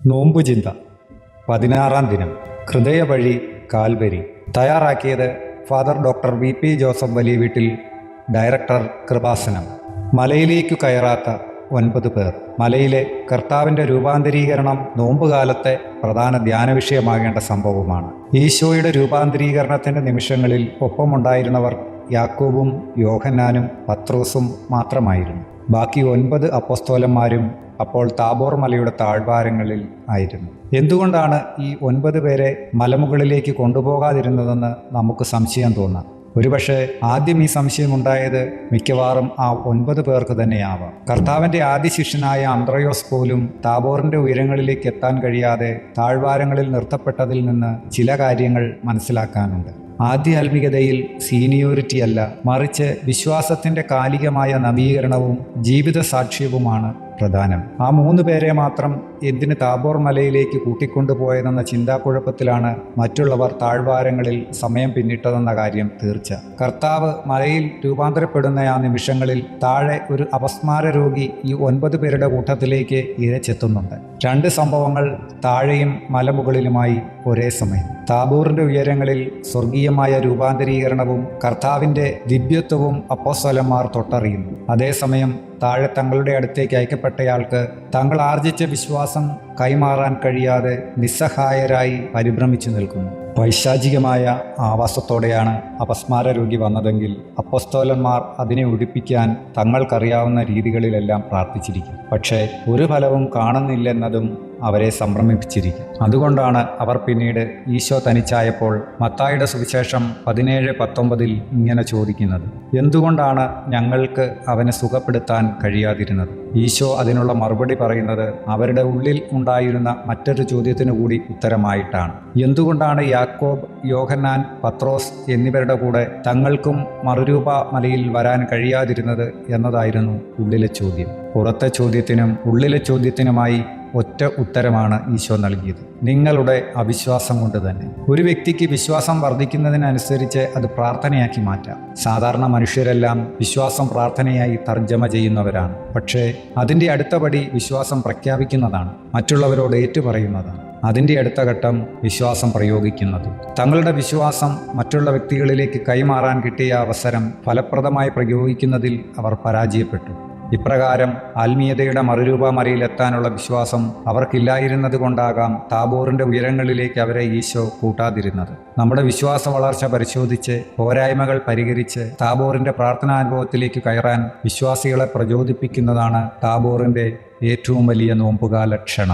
നോമ്പുചിന്ത 16-ാം ദിനം. ഹൃദയവഴി കാൽവരി. തയ്യാറാക്കിയത് father doctor VP Joseph വലിയ വീട്ടിൽ, ഡയറക്ടർ കൃപാസനം. മലയിലേക്കു കയറാത്ത 9 പേർ. മലയിലെ കർത്താവിൻ്റെ രൂപാന്തരീകരണം നോമ്പുകാലത്തെ പ്രധാന ധ്യാന വിഷയമാകേണ്ട സംഭവമാണ്. ഈശോയുടെ രൂപാന്തരീകരണത്തിൻ്റെ നിമിഷങ്ങളിൽ ഒപ്പമുണ്ടായിരുന്നവർ യാക്കോബും യോഹന്നാനും പത്രോസും മാത്രമായിരുന്നു. ബാക്കി 9 അപ്പോസ്തലന്മാരും അപ്പോൾ താബോർ മലയുടെ താഴ്വാരങ്ങളിൽ ആയിരുന്നു. എന്തുകൊണ്ടാണ് ഈ 9 പേരെ മലമുകളിലേക്ക് കൊണ്ടുപോകാതിരുന്നതെന്ന് നമുക്ക് സംശയം തോന്നാം. ഒരുപക്ഷെ ആദ്യം ഈ സംശയം ഉണ്ടായത് മിക്കവാറും ആ 9 പേർക്ക് തന്നെയാവാം. കർത്താവിൻ്റെ ആദ്യ ശിഷ്യനായ അന്ത്രയോസ് പോലും താബോറിൻ്റെ ഉയരങ്ങളിലേക്ക് എത്താൻ കഴിയാതെ താഴ്വാരങ്ങളിൽ നിർത്തപ്പെട്ടതിൽ നിന്ന് ചില കാര്യങ്ങൾ മനസ്സിലാക്കാനുണ്ട്. ആധ്യാത്മികതയിൽ സീനിയോറിറ്റി അല്ല, മറിച്ച് വിശ്വാസത്തിൻ്റെ കാലികമായ നവീകരണവും ജീവിത സാക്ഷ്യവുമാണ് പ്രധാനം. ആ 3 പേരെ മാത്രം എന്തിന് താബോർ മലയിലേക്ക് കൂട്ടിക്കൊണ്ടുപോയതെന്ന ചിന്താക്കുഴപ്പത്തിലാണ് മറ്റുള്ളവർ താഴ്വാരങ്ങളിൽ സമയം പിന്നിട്ടതെന്ന കാര്യം തീർച്ച. കർത്താവ് മലയിൽ രൂപാന്തരപ്പെടുന്ന ആ നിമിഷങ്ങളിൽ താഴെ ഒരു അപസ്മാര രോഗി ഈ 9 പേരുടെ കൂട്ടത്തിലേക്ക് ഇരച്ചെത്തുന്നുണ്ട്. 2 സംഭവങ്ങൾ താഴെയും മലമുകളിലുമായി ഒരേ സമയം. താബോറിൻ്റെ ഉയരങ്ങളിൽ സ്വർഗീയമായ രൂപാന്തരീകരണവും കർത്താവിൻ്റെ ദിവ്യത്വവും അപ്പോസ്തലന്മാർ തൊട്ടറിയുന്നു. അതേസമയം താഴെ തങ്ങളുടെ അടുത്തേക്ക് അയക്കപ്പെട്ടയാൾക്ക് തങ്ങൾ ആർജിച്ച വിശ്വാസം കൈമാറാൻ കഴിയാതെ നിസ്സഹായരായി പരിഭ്രമിച്ചു നിൽക്കുന്നു. പൈശാചികമായ ആവാസത്തോടെയാണ് അപസ്മാര രോഗി വന്നതെങ്കിൽ അപ്പോസ്തലന്മാർ അതിനെ ഒഴിപ്പിക്കാൻ തങ്ങൾക്കറിയാവുന്ന രീതികളിലെല്ലാം പ്രാർത്ഥിച്ചിരിക്കും. പക്ഷേ ഒരു ഫലവും കാണുന്നില്ലെന്നതും അവരെ സംഭ്രമിപ്പിച്ചിരിക്കും. അതുകൊണ്ടാണ് അവർ പിന്നീട് ഈശോ തനിച്ചായപ്പോൾ മത്തായിയുടെ സുവിശേഷം 17:19 ഇങ്ങനെ ചോദിക്കുന്നത്: എന്തുകൊണ്ടാണ് ഞങ്ങൾക്ക് അവനെ സുഖപ്പെടുത്താൻ കഴിയാതിരുന്നത്? ഈശോ അതിനുള്ള മറുപടി പറയുന്നത് അവരുടെ ഉള്ളിൽ ഉണ്ടായിരുന്ന മറ്റൊരു ചോദ്യത്തിനു കൂടി ഉത്തരമായിട്ടാണ്. എന്തുകൊണ്ടാണ് യാക്കോബ്, യോഹന്നാൻ, പത്രോസ് എന്നിവരുടെ കൂടെ തങ്ങൾക്കും മറുരൂപ മലയിൽ വരാൻ കഴിയാതിരുന്നത് എന്നതായിരുന്നു ഉള്ളിലെ ചോദ്യം. പുറത്തെ ചോദ്യത്തിനും ഉള്ളിലെ ചോദ്യത്തിനുമായി ഒറ്റ ഉത്തരമാണ് ഈശോ നൽകിയത്: നിങ്ങളുടെ അവിശ്വാസം കൊണ്ട് തന്നെ. ഒരു വ്യക്തിക്ക് വിശ്വാസം വർദ്ധിക്കുന്നതിനനുസരിച്ച് അത് പ്രാർത്ഥനയാക്കി മാറ്റാം. സാധാരണ മനുഷ്യരെല്ലാം വിശ്വാസം പ്രാർത്ഥനയായി തർജ്ജമ ചെയ്യുന്നവരാണ്. പക്ഷേ അതിൻ്റെ അടുത്ത പടി വിശ്വാസം പ്രഖ്യാപിക്കുന്നതാണ്, മറ്റുള്ളവരോട് ഏറ്റുപറയുന്നതാണ്. അതിൻ്റെ അടുത്ത ഘട്ടം വിശ്വാസം പ്രയോഗിക്കുന്നത്. തങ്ങളുടെ വിശ്വാസം മറ്റുള്ള വ്യക്തികളിലേക്ക് കൈമാറാൻ കിട്ടിയ അവസരം ഫലപ്രദമായി പ്രയോഗിക്കുന്നതിൽ അവർ പരാജയപ്പെട്ടു. ഇപ്രകാരം ആത്മീയതയുടെ മറുരൂപ മലയിലെത്താനുള്ള വിശ്വാസം അവർക്കില്ലായിരുന്നത് കൊണ്ടാകാം താബോറിൻ്റെ ഉയരങ്ങളിലേക്ക് അവരെ ഈശോ കൂട്ടാതിരുന്നത്. നമ്മുടെ വിശ്വാസ വളർച്ച പരിശോധിച്ച് പോരായ്മകൾ പരിഹരിച്ച് താബോറിൻ്റെ പ്രാർത്ഥനാനുഭവത്തിലേക്ക് കയറാൻ വിശ്വാസികളെ പ്രചോദിപ്പിക്കുന്നതാണ് താബോറിൻ്റെ ഏറ്റവും വലിയ നോമ്പുകാല ക്ഷണം.